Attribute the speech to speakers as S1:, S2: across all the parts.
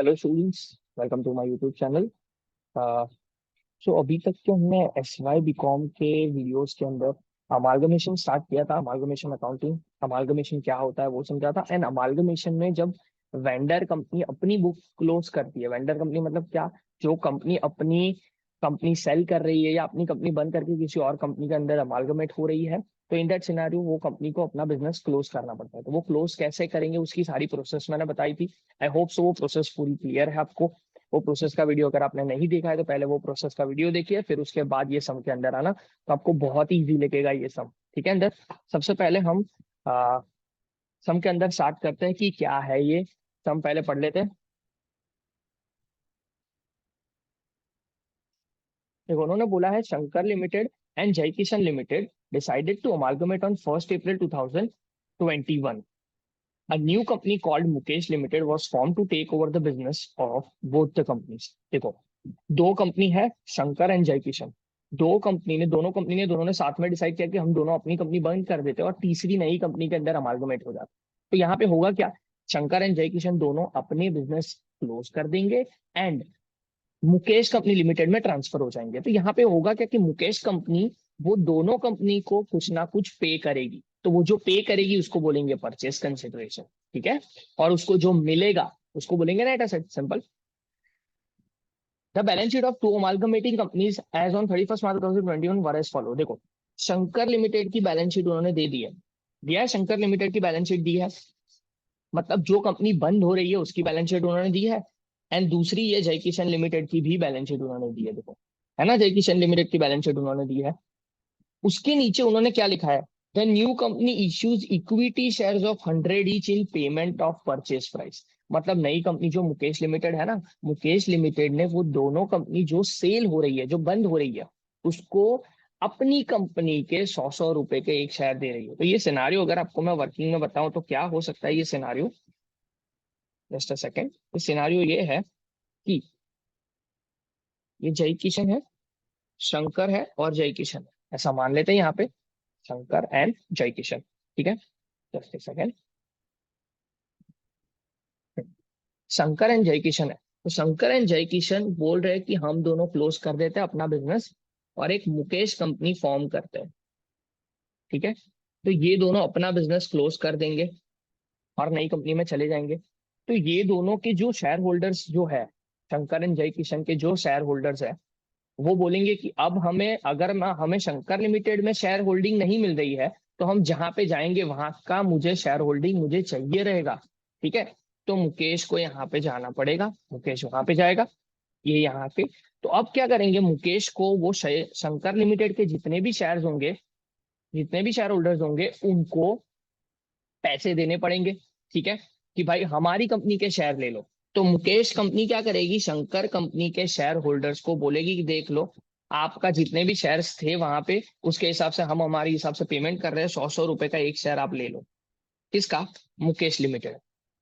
S1: Hello students, welcome to my YouTube channel. So अभी तक तो हमने एस वाई बी कॉम के वीडियोस के अंदर अमालगमेशन स्टार्ट किया था। अमालगमेशन अकाउंटिंग, अमालगमेशन क्या होता है वो समझा था। एंड अमालगमेशन में जब वेंडर कंपनी अपनी बुक क्लोज करती है, वेंडर कंपनी मतलब क्या, जो कंपनी अपनी कंपनी सेल कर रही है या अपनी कंपनी बंद करके किसी और कंपनी के अंदर अमालगमेट हो रही है, तो इन दैट सिनेरियो वो कंपनी को अपना बिजनेस क्लोज करना पड़ता है। तो वो क्लोज कैसे करेंगे उसकी सारी प्रोसेस मैंने बताई थी। आई होप सो वो प्रोसेस पूरी क्लियर है आपको। वो प्रोसेस का वीडियो अगर आपने नहीं देखा है तो पहले वो प्रोसेस का वीडियो देखिए, फिर उसके बाद ये सम के अंदर आना, तो आपको बहुत ही इजी लगेगा ये सम। ठीक है, अंदर सबसे पहले हम सम के अंदर स्टार्ट करते हैं कि क्या है ये सम, पहले पढ़ लेते हैं। देखो, उन्होंने बोला है Shankar limited and Jai Kishan limited decided to amalgamate on 1 April 2021. A new company called Mukesh Limited was formed to take over the business of both the companies. देखो, दो कंपनी है, शंकर एंड जय किशन। दोनों कंपनी ने दोनों ने साथ में डिसाइड किया कि हम दोनों अपनी कंपनी बंद कर देते हैं और तीसरी नई कंपनी के अंदर अमालगमेट हो जाता है। तो यहाँ पे होगा क्या, शंकर एंड जय किशन दोनों अपने बिजनेस क्लोज कर देंगे एंड मुकेश कंपनी लिमिटेड में ट्रांसफर हो जाएंगे। तो यहाँ पे होगा क्या कि मुकेश कंपनी वो दोनों कंपनी को कुछ ना कुछ पे करेगी, तो वो जो पे करेगी उसको बोलेंगे परचेस कंसिडरेशन। ठीक है, और उसको जो मिलेगा उसको बोलेंगे net asset. Simple. The balance sheet of two amalgamating companies as on 31 March 2021 were as follow. देखो, शंकर लिमिटेड की बैलेंस शीट उन्होंने दे दी है, दिया है। शंकर लिमिटेड की बैलेंस शीट दी है, मतलब जो कंपनी बंद हो रही है उसकी बैलेंस शीट उन्होंने दी है। एंड दूसरी ये जय किशन लिमिटेड की भी बैलेंस शीट उन्होंने दी है। देखो, है ना, जय किशन लिमिटेड की बैलेंस शीट उन्होंने दी है। उसके नीचे उन्होंने क्या लिखा है, the new company issues equity shares of 100 each in payment of purchase price. मतलब नई कंपनी जो मुकेश लिमिटेड है ना, मुकेश लिमिटेड ने वो दोनों कंपनी जो सेल हो रही है, जो बंद हो रही है, उसको अपनी कंपनी के 100 100 रुपए के एक शेयर दे रही है। तो ये सिनारियो अगर आपको मैं वर्किंग में बताऊं तो क्या हो सकता है ये सिनारियो, जस्ट अ सेकेंड। ये सिनारियो ये है कि ये जय किशन है, शंकर है और जय किशन है, ऐसा मान लेते हैं यहाँ पे, शंकर एंड जय किशन। ठीक है, जस्ट एक सेकेंड। शंकर एंड जय किशन है, तो शंकर एंड जय किशन बोल रहे हैं कि हम दोनों क्लोज कर देते हैं अपना बिजनेस और एक मुकेश कंपनी फॉर्म करते हैं। ठीक है, तो ये दोनों अपना बिजनेस क्लोज कर देंगे और नई कंपनी में चले जाएंगे। तो ये दोनों के जो शेयर होल्डर्स जो है, शंकर एंड जय किशन के जो शेयर होल्डर्स है, वो बोलेंगे कि अब हमें अगर हमें शंकर लिमिटेड में शेयर होल्डिंग नहीं मिल रही है तो हम जहां पे जाएंगे वहां का मुझे शेयर होल्डिंग मुझे चाहिए रहेगा। ठीक है, तो मुकेश को यहाँ पे जाना पड़ेगा, मुकेश वहां पे जाएगा, ये यहाँ पे। तो अब क्या करेंगे, मुकेश को वो शंकर लिमिटेड के जितने भी शेयर होंगे, जितने भी शेयर होल्डर्स होंगे उनको पैसे देने पड़ेंगे। ठीक है, कि भाई हमारी कंपनी के शेयर ले लो। तो मुकेश कंपनी क्या करेगी, शंकर कंपनी के शेयर होल्डर्स को बोलेगी कि देख लो, आपका जितने भी शेयर्स थे वहां पे उसके हिसाब से हम हमारे हिसाब से पेमेंट कर रहे हैं, 100 100 रुपए का एक शेयर आप ले लो। किसका, मुकेश लिमिटेड।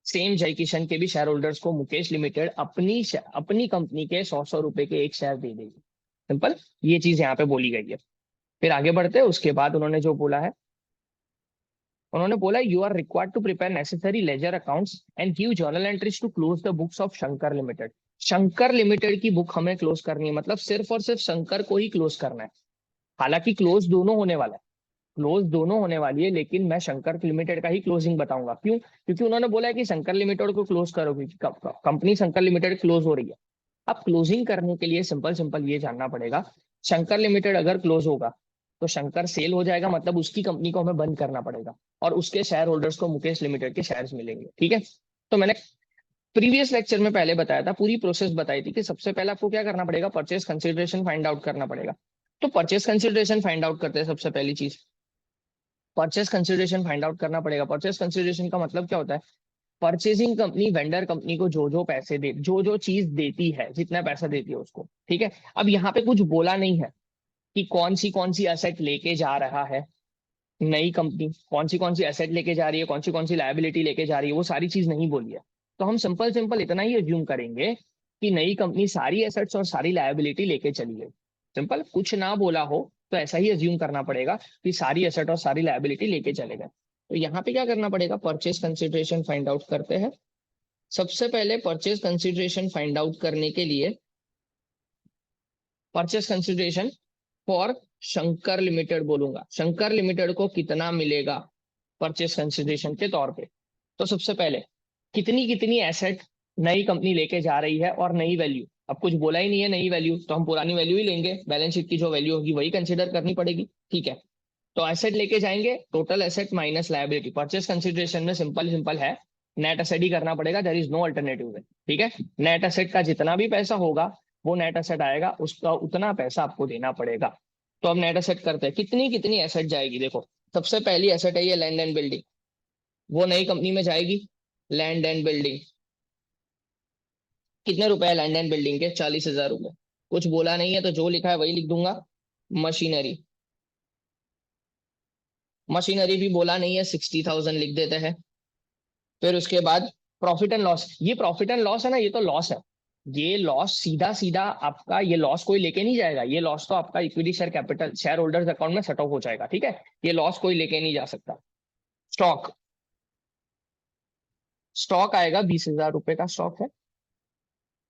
S1: सेम जय किशन के भी शेयर होल्डर्स को मुकेश लिमिटेड अपनी कंपनी के 100 100 रुपए के एक शेयर दे देगी। सिंपल, ये चीज यहाँ पे बोली गई है। फिर आगे बढ़ते हैं, उसके बाद उन्होंने जो बोला है, उन्होंने बोला you are required to prepare necessary ledger accounts and give journal entries to close the books of Shankar limited. Shankar limited की बुक हमें क्लोज करनी है, मतलब सिर्फ और सिर्फ शंकर को ही क्लोज करना है। हालांकि क्लोज दोनों होने वाला है, क्लोज दोनों होने वाली है, लेकिन मैं शंकर लिमिटेड का ही क्लोजिंग बताऊंगा। क्यों, क्योंकि उन्होंने बोला है कि शंकर लिमिटेड को क्लोज करोगे, कंपनी शंकर लिमिटेड क्लोज हो रही है। अब क्लोजिंग करने के लिए सिंपल सिंपल ये जानना पड़ेगा, शंकर लिमिटेड अगर क्लोज होगा तो शंकर सेल हो जाएगा, मतलब उसकी कंपनी को हमें बंद करना पड़ेगा और उसके शेयर होल्डर्स को मुकेश लिमिटेड के शेयर्स मिलेंगे। ठीक है, तो मैंने प्रीवियस लेक्चर में पहले बताया था, पूरी प्रोसेस बताई थी कि सबसे पहले आपको क्या करना पड़ेगा, परचेस कंसिडरेशन फाइंड आउट करना पड़ेगा। तो परचेस कंसिडरेशन फाइंड आउट करते हैं। सबसे पहली चीज परचेस कंसिडरेशन फाइंड आउट करना पड़ेगा। परचेस कंसिडरेशन का मतलब क्या होता है, परचेसिंग कंपनी वेंडर कंपनी को जो जो पैसे दे, जो जो चीज देती है, जितना पैसा देती है उसको। ठीक है, अब यहाँ पे कुछ बोला नहीं है कि कौन सी एसेट लेके जा रहा है नई कंपनी, कौन सी एसेट लेके जा रही है, कौन सी लायबिलिटी लेके जा रही है, वो सारी चीज नहीं बोली है। तो हम सिंपल सिंपल इतना ही अज्यूम करेंगे कि नई कंपनी सारी एसेट्स और सारी लायबिलिटी लेके चली गई। सिंपल, कुछ ना बोला हो तो ऐसा ही अज्यूम करना पड़ेगा कि सारी एसेट और सारी लायबिलिटी लेके चले गए। तो यहाँ पे क्या करना पड़ेगा, परचेस कंसिडरेशन फाइंड आउट करते हैं। सबसे पहले परचेज कंसिडरेशन फाइंड आउट करने के लिए, purchase consideration for Shankar limited बोलूंगा, शंकर लिमिटेड को कितना मिलेगा परचेज कंसिडरेशन के तौर पे। तो सबसे पहले कितनी कितनी एसेट नई कंपनी लेके जा रही है और नई वैल्यू, अब कुछ बोला ही नहीं है नई वैल्यू, तो हम पुरानी वैल्यू ही लेंगे, बैलेंस शीट की जो वैल्यू होगी वही कंसिडर करनी पड़ेगी। ठीक है, तो एसेट लेके जाएंगे, total asset minus liability, purchase consideration में सिंपल सिंपल है, नेट एसेट ही करना पड़ेगा, there is no alternative way. ठीक है, नेट एसेट का जितना भी पैसा होगा वो नेट एसेट आएगा, उसका उतना पैसा आपको देना पड़ेगा। तो हम नेट एसेट करते हैं, कितनी कितनी एसेट जाएगी, देखो सबसे पहली एसेट है ये लैंड एंड बिल्डिंग, वो नई कंपनी में जाएगी। लैंड एंड बिल्डिंग कितने रुपए है लैंड एंड बिल्डिंग के, 40,000 रुपए, कुछ बोला नहीं है तो जो लिखा है वही लिख दूंगा। मशीनरी, मशीनरी भी बोला नहीं है, 60,000 लिख देते हैं। फिर उसके बाद प्रॉफिट एंड लॉस, ये प्रॉफिट एंड लॉस है ना, ये तो लॉस है, ये लॉस सीधा सीधा आपका, ये लॉस कोई लेके नहीं जाएगा, ये लॉस तो आपका equity share capital share holders account में सेट ऑफ हो जाएगा। ठीक है, ये लॉस कोई लेके नहीं जा सकता। स्टॉक, स्टॉक आएगा, 20,000 रुपए का स्टॉक है।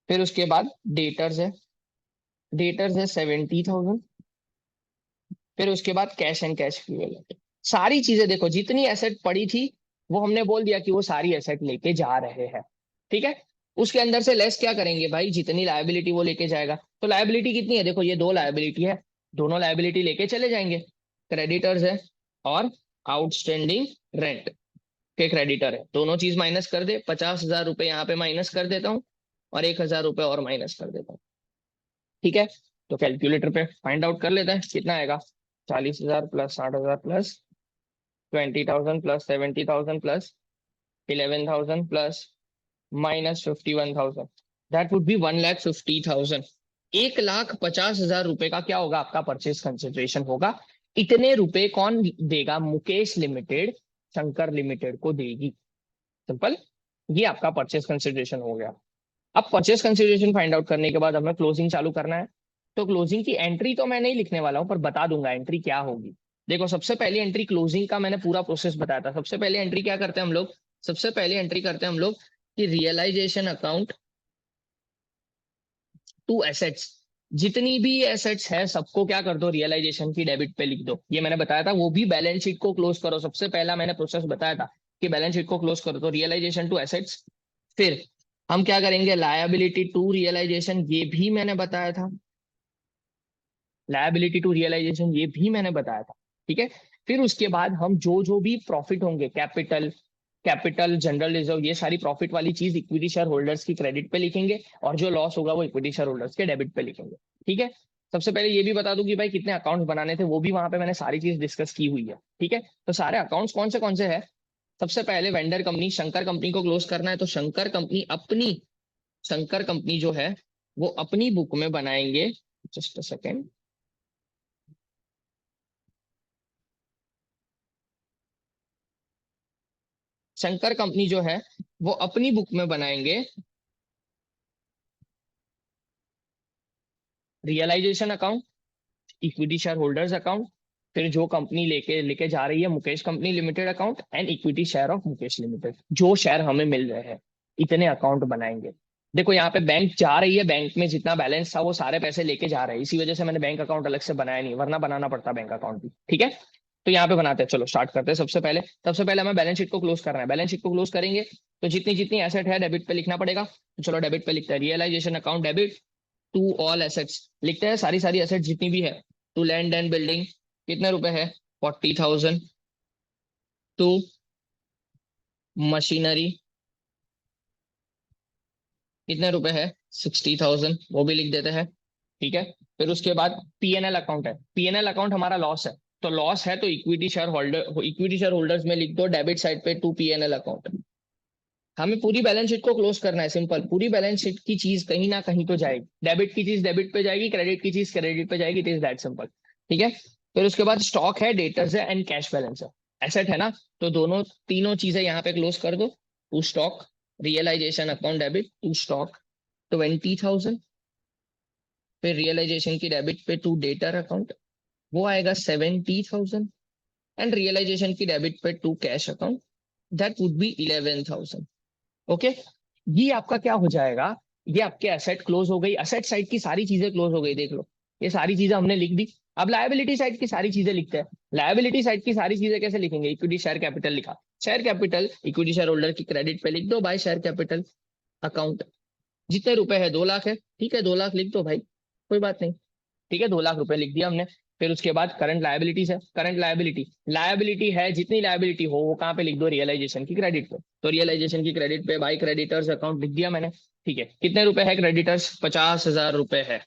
S1: फिर उसके बाद डेटर्स है, डेटर्स है 70,000। फिर उसके बाद कैश एंड कैश इक्विवेलेंट, सारी चीजें देखो जितनी एसेट पड़ी थी वो हमने बोल दिया कि वो सारी एसेट लेके जा रहे हैं। ठीक है, उसके अंदर से लेस क्या करेंगे भाई, जितनी लायबिलिटी वो लेके जाएगा, तो लायबिलिटी कितनी है, देखो ये दो लायबिलिटी है, दोनों लायबिलिटी लेके चले जाएंगे। क्रेडिटर्स है और आउटस्टैंडिंग रेंट के क्रेडिटर है, दोनों चीज माइनस कर दे, 50,000 रुपए यहाँ पे माइनस कर देता हूँ और 1,000 रुपए और माइनस कर देता हूँ। ठीक है, तो कैलकुलेटर पे फाइंड आउट कर लेते हैं कितना आएगा, 40,000 plus 60,000 plus 20,000 plus 70,000 plus 11,000 plus minus 51,000, that would B 1,50,000। 1,50,000 रुपए का क्या होगा, आपका परचेज कंसिडरेशन होगा। इतने रुपए कौन देगा, मुकेश लिमिटेड शंकर लिमिटेड को देगी। सिंपल, ये आपका परचेज कंसिडरेशन हो गया। अब परचेज कंसिडरेशन फाइंड आउट करने के बाद हमें क्लोजिंग चालू करना है। तो क्लोजिंग की एंट्री तो मैं नहीं लिखने वाला हूं, पर बता दूंगा एंट्री क्या होगी। देखो सबसे पहली एंट्री क्लोजिंग का मैंने पूरा प्रोसेस बताया था। सबसे पहले एंट्री क्या करते हैं हम लोग, सबसे पहले एंट्री करते हैं हम लोग कि रियलाइजेशन अकाउंट टू एसेट्स, जितनी भी एसेट्स है सबको क्या कर दो, रियलाइजेशन की डेबिट पे लिख दो। ये मैंने बताया था, वो भी बैलेंस शीट को क्लोज करो, सबसे पहला मैंने प्रोसेस बताया था कि बैलेंस शीट को क्लोज करो, तो रियलाइजेशन टू एसेट्स। फिर हम क्या करेंगे, लायबिलिटी टू रियलाइजेशन, ये भी मैंने बताया था, लायबिलिटी टू रियलाइजेशन ये भी मैंने बताया था। ठीक है, फिर उसके बाद हम जो जो भी प्रॉफिट होंगे, कैपिटल, कैपिटल जनरल रिजर्व, ये सारी प्रॉफिट वाली चीज इक्विटी शेयर होल्डर्स की क्रेडिट पे लिखेंगे, और जो लॉस होगा वो इक्विटी शेयर होल्डर्स के डेबिट पे लिखेंगे। ठीक है, सबसे पहले ये भी बता दूं कि भाई कितने अकाउंट्स बनाने थे, वो भी वहां पे मैंने सारी चीज डिस्कस की हुई है। ठीक है, तो सारे अकाउंट्स कौन से है, सबसे पहले वेंडर कंपनी शंकर कंपनी को क्लोज करना है, तो शंकर कंपनी अपनी, शंकर कंपनी जो है वो अपनी बुक में बनाएंगे, just a second, Shankar company जो है वो अपनी बुक में बनाएंगे realisation account, equity share holders account, फिर जो कंपनी लेके लेके जा रही है Mukesh company limited account, and equity share of Mukesh limited, जो शेयर हमें मिल रहे हैं, इतने अकाउंट बनाएंगे। देखो यहाँ पे बैंक जा रही है, बैंक में जितना बैलेंस था वो सारे पैसे लेके जा रहे हैं, इसी वजह से मैंने बैंक अकाउंट अलग से बनाया नहीं, वरना बनाना पड़ता बैंक अकाउंट भी। ठीक है, तो यहाँ पे बनाते हैं, चलो स्टार्ट करते हैं। सबसे पहले हमें बैलेंस शीट को क्लोज करना है, बैलेंस शीट को क्लोज करेंगे तो जितनी जितनी एसेट है डेबिट पे लिखना पड़ेगा, तो चलो डेबिट पे लिखते हैं, realisation account debit to all assets, लिखते हैं सारी सारी एसेट जितनी भी है। टू लैंड एंड बिल्डिंग कितने रुपए है, 40,000। टू मशीनरी कितने रुपए है, 60,000, वो भी लिख देते हैं। ठीक है, फिर उसके बाद पीएनएल अकाउंट है, पीएनएल अकाउंट हमारा लॉस है, तो लॉस है तो equity share holder, equity share holders में लिख दो डेबिट साइड पे टू पीएनएल अकाउंट। हमें पूरी बैलेंस शीट को क्लोज करना है, सिंपल, पूरी बैलेंस शीट की चीज कहीं ना कहीं तो जाएगी, डेबिट की चीज डेबिट पे जाएगी, क्रेडिट की चीज क्रेडिट पे जाएगी, इट इज दैट सिंपल। ठीक है, फिर उसके बाद स्टॉक है, डेटर्स है एंड कैश बैलेंस है, एसेट है ना, तो दोनों तीनों चीजें यहाँ पे क्लोज कर दो। To stock realisation account debit to stock 20,000, फिर रियलाइजेशन की डेबिट पे टू डेटर अकाउंट वो आएगा 70,000, एंड रियलाइजेशन की डेबिट पे to cash account that would be 11,000। Okay, ये आपका क्या हो जाएगा, ये आपके एसेट क्लोज हो गई, एसेट साइड की सारी चीजें क्लोज हो गई, देख लो ये सारी चीजें हमने लिख दी। अब लायबिलिटी साइड की सारी चीजें लिखते हैं। लायबिलिटी साइड की सारी चीजें कैसे लिखेंगे, इक्विटी शेयर कैपिटल लिखा, share capital equity share holder की क्रेडिट पे लिख दो बाय शेयर कैपिटल अकाउंट। जितने रुपए है 2 लाख है, ठीक है 2 लाख लिख दो भाई, कोई बात नहीं, ठीक है 2 लाख रुपए लिख दिया हमने। फिर उसके बाद करंट लायबिलिटीज है, करंट लायबिलिटी, लायबिलिटी है जितनी लायबिलिटी हो वो कहाँ पे लिख दो, रियलाइजेशन की क्रेडिट पे। तो रियलाइजेशन की क्रेडिट पे बाई क्रेडिटर्स अकाउंट लिख दिया मैंने, ठीक है कितने रुपए है क्रेडिटर्स, 50,000 रुपए है।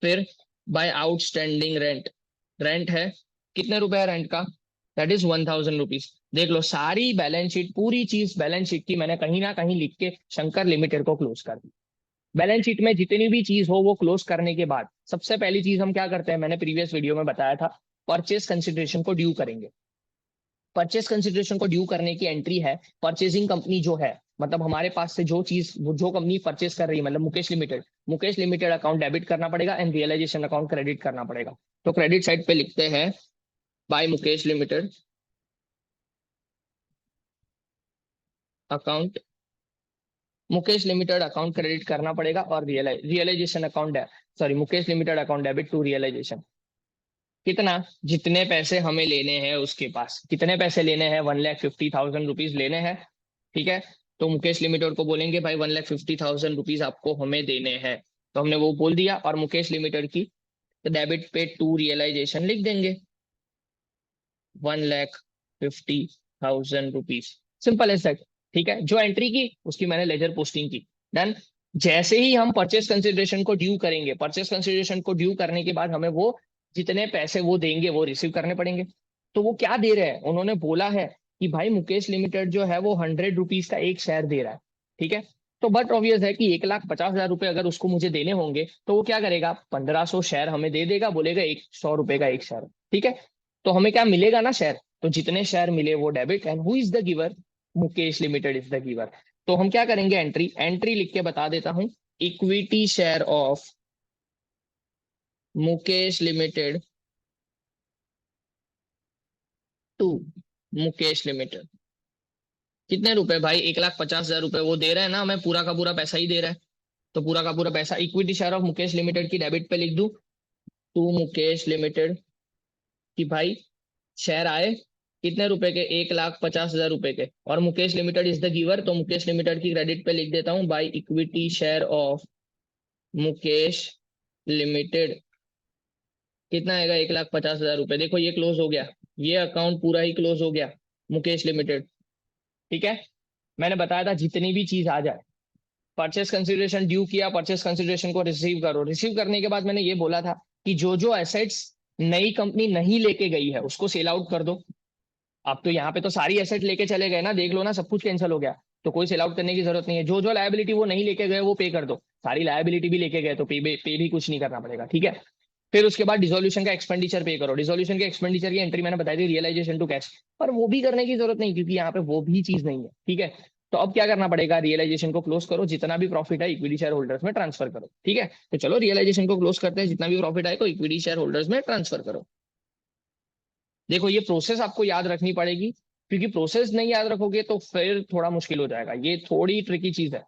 S1: फिर बाय आउटस्टैंडिंग रेंट, रेंट है कितने रुपए है रेंट का, दैट इज 1,000 रुपीज। देख लो सारी बैलेंस शीट, पूरी चीज बैलेंस शीट की मैंने कहीं ना कहीं लिख के शंकर लिमिटेड को क्लोज कर दी। बैलेंस शीट में जितनी भी चीज हो वो क्लोज करने के बाद सबसे पहली चीज हम क्या करते हैं, मैंने प्रीवियस वीडियो में बताया था, परचेज कंसिडरेशन को ड्यू करेंगे। परचेज कंसिडरेशन को ड्यू करने की एंट्री है, परचेजिंग कंपनी जो है, मतलब हमारे पास से जो चीज जो कंपनी परचेज कर रही है, मतलब Mukesh limited, Mukesh limited account debit करना पड़ेगा एंड रियलाइजेशन अकाउंट क्रेडिट करना पड़ेगा। तो क्रेडिट साइड पे लिखते हैं by Mukesh limited account, Mukesh limited account credit करना पड़ेगा और realisation account, sorry Mukesh limited account debit to realisation. कितना, जितने पैसे हमें लेने हैं उसके पास, कितने पैसे लेने हैं, 1,50,000 रुपीज लेने हैं, ठीक है। तो मुकेश लिमिटेड को बोलेंगे भाई 1,50,000 रुपीज आपको हमें देने हैं, तो हमने वो बोल दिया, और मुकेश लिमिटेड की डेबिट पे टू रियलाइजेशन लिख देंगे 1,50,000 रुपीज, सिंपल एज दैट, ठीक है। जो एंट्री की उसकी मैंने लेजर पोस्टिंग की, डन। जैसे ही हम परचेस कंसिडरेशन को ड्यू करेंगे, परचेस कंसिडरेशन को ड्यू करने के बाद हमें वो जितने पैसे वो देंगे वो रिसीव करने पड़ेंगे। तो वो क्या दे रहे हैं, उन्होंने बोला है कि भाई मुकेश लिमिटेड जो है वो 100 रुपीज का एक शेयर दे रहा है, ठीक है। तो बट ऑब्वियस है कि 1,50,000 रुपए अगर उसको मुझे देने होंगे तो वो क्या करेगा, 1,500 शेयर हमें दे देगा, बोलेगा 100 रुपए का एक शेयर, ठीक है। तो हमें क्या मिलेगा ना, शेयर, तो जितने शेयर मिले वो debit, and who is the giver, Mukesh limited is the giver. तो हम क्या करेंगे, एंट्री, एंट्री लिख के बता देता हूं, equity share of Mukesh limited to Mukesh limited. कितने रुपए भाई, 1,50,000 रुपए वो दे रहे हैं ना हमें, पूरा का पूरा पैसा ही दे रहा है, तो पूरा का पूरा पैसा equity share of Mukesh limited की डेबिट पे लिख दूं, टू मुकेश लिमिटेड, कि भाई शेयर आए कितने रुपए के, 1,50,000 रुपए के, और Mukesh limited is the giver, तो मुकेश लिमिटेड की क्रेडिट पे लिख देता हूँ by equity share of Mukesh limited, कितना आएगा, 1,50,000 रुपए। देखो ये क्लोज हो गया, ये अकाउंट पूरा ही क्लोज हो गया, मुकेश लिमिटेड, ठीक है। मैंने बताया था जितनी भी चीज आ जाए, परचेस कंसिडरेशन ड्यू किया, परचेस कंसिडरेशन को रिसीव करो, रिसीव करने के बाद मैंने ये बोला था कि जो जो एसेट्स नई कंपनी नहीं लेके गई है उसको सेल आउट कर दो। अब तो यहाँ पे तो सारी एसेट लेके चले गए ना, देख लो ना सब कुछ कैंसिल हो गया, तो कोई सेल आउट करने की जरूरत नहीं है। जो जो लायबिलिटी वो नहीं लेके गए वो पे कर दो, सारी लायबिलिटी भी लेके गए तो पे भी कुछ नहीं करना पड़ेगा, ठीक है। फिर उसके बाद डिसोल्यूशन का एक्सपेंडिचर पे करो, डिसोल्यूशन के एक्सपेंडिचर की एंट्री मैंने बताई थी रियलाइजेशन टू कैश, पर वो भी करने की जरूरत नहीं क्योंकि यहाँ पे वो भी चीज नहीं है, ठीक है। तो अब क्या करना पड़ेगा, रियलाइजेशन को क्लोज करो, जितना भी प्रॉफिट है इक्विटी शेयर होल्डर्स में ट्रांसफर करो, ठीक है। तो चलो रियलाइजेशन को क्लोज करते हैं, जितना भी प्रॉफिट आए तो इक्विटी शेयर होल्डर्स में ट्रांसफर करो। देखो ये प्रोसेस आपको याद रखनी पड़ेगी, क्योंकि प्रोसेस नहीं याद रखोगे तो फिर थोड़ा मुश्किल हो जाएगा, ये थोड़ी ट्रिकी चीज है।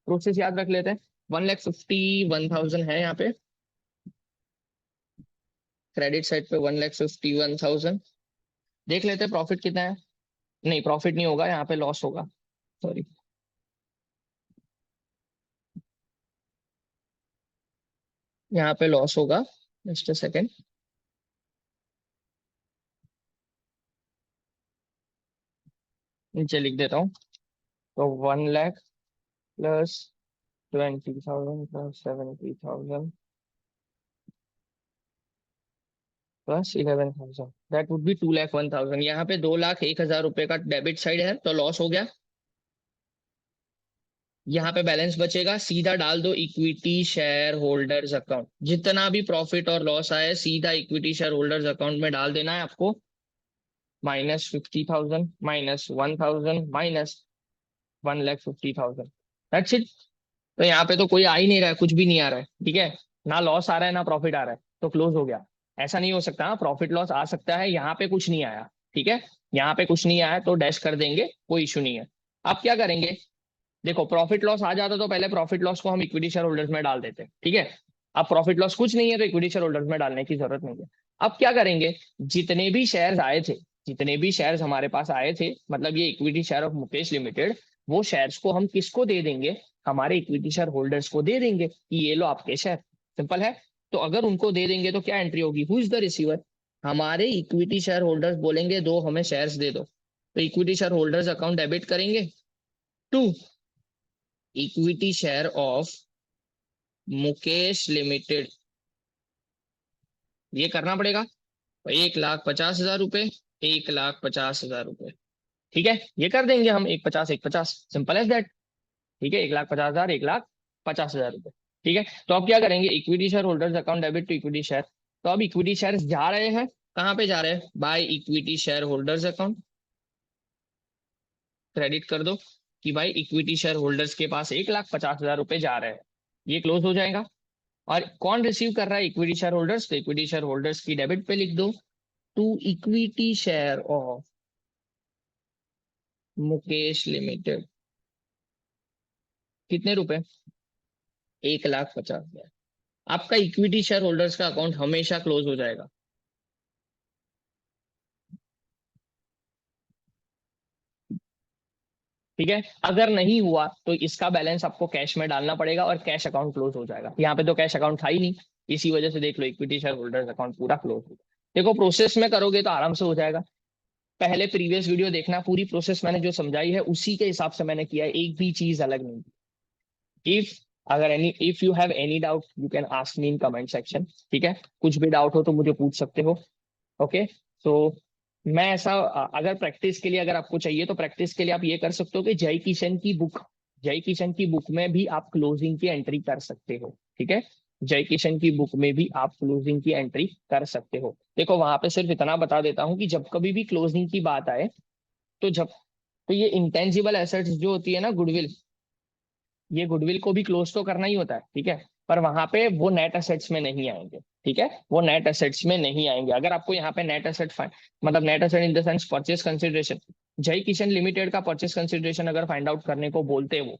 S1: प्रोसेस याद रख लेते हैं, 1,51,000 है यहाँ पे, क्रेडिट साइड पे 1,51,000। देख लेते हैं प्रॉफिट कितना है, नहीं प्रॉफिट नहीं होगा यहाँ पे, लॉस होगा, सॉरी। यहाँ पे लॉस होगा, जस्ट अ सेकेंड, नीचे लिख देता हूँ। तो 1,00,000 plus 20,000 plus 70,000 plus 11,000, that would B 2,01,000। यहाँ पे 2,01,000 रुपए का डेबिट साइड है तो लॉस हो गया। यहाँ पे बैलेंस बचेगा, सीधा डाल दो इक्विटी शेयर होल्डर्स अकाउंट, जितना भी प्रॉफिट और लॉस आए सीधा इक्विटी शेयर होल्डर्स अकाउंट में डाल देना है आपको, -50,000 -1,000 -1,50,000, दैट्स इट। तो यहाँ पे तो कोई आ ही नहीं रहा है, कुछ भी नहीं आ रहा है, ठीक है, ना लॉस आ रहा है ना प्रॉफिट आ रहा है, तो क्लोज हो गया। ऐसा नहीं हो सकता, प्रॉफिट लॉस आ सकता है, यहाँ पे कुछ नहीं आया, ठीक है, यहाँ पे कुछ नहीं आया तो डैश कर देंगे, कोई इशू नहीं है। आप क्या करेंगे, देखो प्रॉफिट लॉस आ जाता तो पहले प्रॉफिट लॉस को हम इक्विटी शेयर होल्डर्स में डाल देते, ठीक है। अब प्रॉफिट लॉस कुछ नहीं है तो इक्विटी शेयर होल्डर्स में डालने की जरूरत नहीं है। अब क्या करेंगे, जितने भी शेयर्स आए थे, जितने भी शेयर्स हमारे पास आए थे, मतलब ये equity share of Mukesh limited, वो शेयर्स को हम किसको दे देंगे, हमारे इक्विटी शेयर होल्डर्स को दे देंगे कि ये लो आपके शेयर। सिंपल है। तो अगर उनको दे देंगे तो क्या एंट्री होगी, हु इज द रिसीवर, हमारे इक्विटी शेयर होल्डर्स बोलेंगे दो हमें शेयर्स दे दो, तो equity share holders account debit करेंगे to equity share of Mukesh limited. ये करना पड़ेगा। 1,50,000 रुपए, 1,50,000 रुपए, ठीक है। ये कर देंगे हम, 1,50 1,50, सिंपल एज दैट। ठीक है, 1,50,000 1,50,000 रुपए, ठीक है। तो अब क्या करेंगे, equity share holders account debit to equity share. तो अब इक्विटी शेयर जा रहे हैं, कहाँ पे जा रहे हैं, by equity share holders account, credit कर दो कि भाई इक्विटी शेयर होल्डर्स के पास 1,50,000 रुपए जा रहे हैं। ये क्लोज हो जाएगा। और कौन रिसीव कर रहा है, इक्विटी शेयर होल्डर्स, तो इक्विटी शेयर होल्डर्स की डेबिट पे लिख दो to equity share of Mukesh limited, कितने रुपए, 1,50,000। आपका इक्विटी शेयर होल्डर्स का अकाउंट हमेशा क्लोज हो जाएगा। ठीक है, अगर नहीं हुआ तो इसका बैलेंस आपको कैश में डालना पड़ेगा और कैश अकाउंट क्लोज हो जाएगा। यहाँ पे तो कैश अकाउंट था ही नहीं, इसी वजह से देख लो इक्विटी शेयर होल्डर्स अकाउंट पूरा क्लोज हो। देखो प्रोसेस में करोगे तो आराम से हो जाएगा। पहले प्रीवियस वीडियो देखना, पूरी प्रोसेस मैंने जो समझाई है उसी के हिसाब से मैंने किया है, एक भी चीज अलग नहीं। इफ अगर any if you have any doubt you can ask me in comment section, ठीक है। कुछ भी डाउट हो तो मुझे पूछ सकते हो। ओके। तो मैं ऐसा अगर प्रैक्टिस के लिए अगर आपको चाहिए तो प्रैक्टिस के लिए आप ये कर सकते हो कि जय किशन की बुक में भी आप क्लोजिंग की एंट्री कर सकते हो, ठीक है। जय किशन की बुक में भी आप क्लोजिंग की एंट्री कर सकते हो। देखो वहां पे सिर्फ इतना बता देता हूँ कि जब कभी भी क्लोजिंग की बात आए तो तो ये इंटेंजिबल एसेट्स जो होती है ना, गुडविल, ये गुडविल को भी क्लोज तो करना ही होता है, ठीक है। पर वहां पे वो नेट एसेट्स में नहीं आएंगे, ठीक है। वो नेट एसेट्स में नहीं आएंगे। अगर आपको यहाँ पे नेट एसेट मतलब net asset in the sense purchase consideration, जय किशन लिमिटेड का परचेस कंसिडरेशन अगर फाइंड आउट करने को बोलते हैं वो,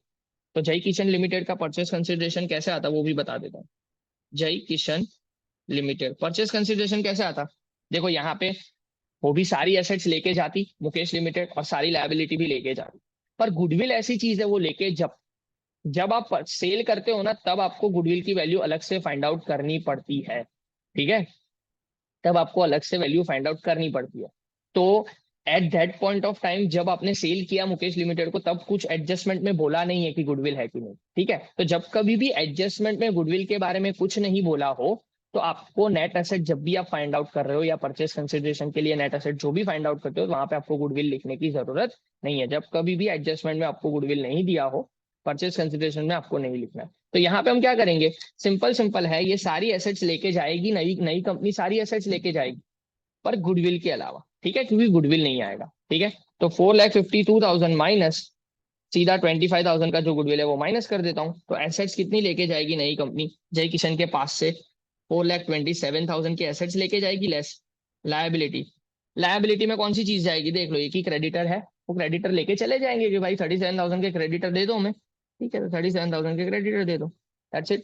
S1: तो जय किशन लिमिटेड का परचेस कंसिडरेशन कैसे आता है वो भी बता देता हूँ। जय किशन लिमिटेड परचेस कंसिडरेशन कैसे आता, देखो यहाँ पे वो भी सारी एसेट्स लेके जाती मुकेश लिमिटेड और सारी लायबिलिटी भी लेके जाती। पर गुडविल ऐसी चीज है वो लेके जब जब आप सेल करते हो ना तब आपको गुडविल की वैल्यू अलग से फाइंड आउट करनी पड़ती है, ठीक है। तब आपको अलग से वैल्यू फाइंड आउट करनी पड़ती है। तो at that point of time जब आपने सेल किया मुकेश लिमिटेड को तब कुछ एडजस्टमेंट में बोला नहीं है कि गुडविल है कि नहीं, ठीक है। तो जब कभी भी एडजस्टमेंट में गुडविल के बारे में कुछ नहीं बोला हो तो आपको नेट एसेट जब भी आप फाइंड आउट कर रहे हो या परचेस कंसिडरेशन के लिए नेट एसेट जो भी फाइंड आउट करते हो वहां पे आपको गुडविल लिखने की जरूरत नहीं है। जब कभी भी एडजस्टमेंट में आपको गुडविल नहीं दिया हो, परचेस कंसिडरेशन में आपको नहीं लिखना है। तो यहाँ पे हम क्या करेंगे, सिंपल सिंपल है, ये सारी एसेट्स लेके जाएगी, नई नई कंपनी सारी एसेट्स लेके जाएगी पर गुडविल के अलावा, ठीक है, क्योंकि गुडविल नहीं आएगा, ठीक है। तो 4,52,000 माइनस सीधा 25,000 का जो गुडविल है वो माइनस कर देता हूँ। तो एसेट्स कितनी लेके जाएगी नई कंपनी जय किशन के पास से, 4,27,000 के एसेट्स लेके जाएगी लेस लायबिलिटी। लायबिलिटी में कौन सी चीज जाएगी, देख लो एक ही क्रेडिटर है, वो क्रेडिटर लेके चले जाएंगे कि भाई 37,000 के क्रेडिटर दे दो हमें, ठीक है, तो 37,000 के क्रेडिटर दे दो, दैट्स इट।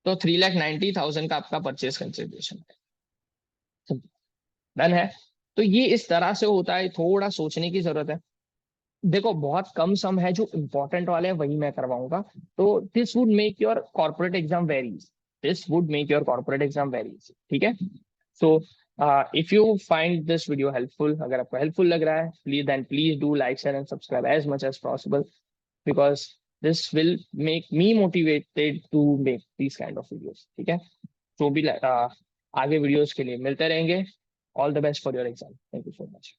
S1: तो 3,90,000 का आपका परचेस कंसिडरेशन है, डन है। तो ये इस तरह से होता है, थोड़ा सोचने की जरूरत है। देखो बहुत कम सम है जो इंपॉर्टेंट वाले हैं वही मैं करवाऊंगा। तो this would make your corporate exam varies, this would make your corporate exam varies, ठीक है। So if you find this video helpful, अगर आपको हेल्पफुल लग रहा है please then please do like share and subscribe as much as possible because this will make me motivated to make this kind of videos, ठीक है। जो भी आगे वीडियोस के लिए मिलते रहेंगे। All the best for your exam, thank you so much.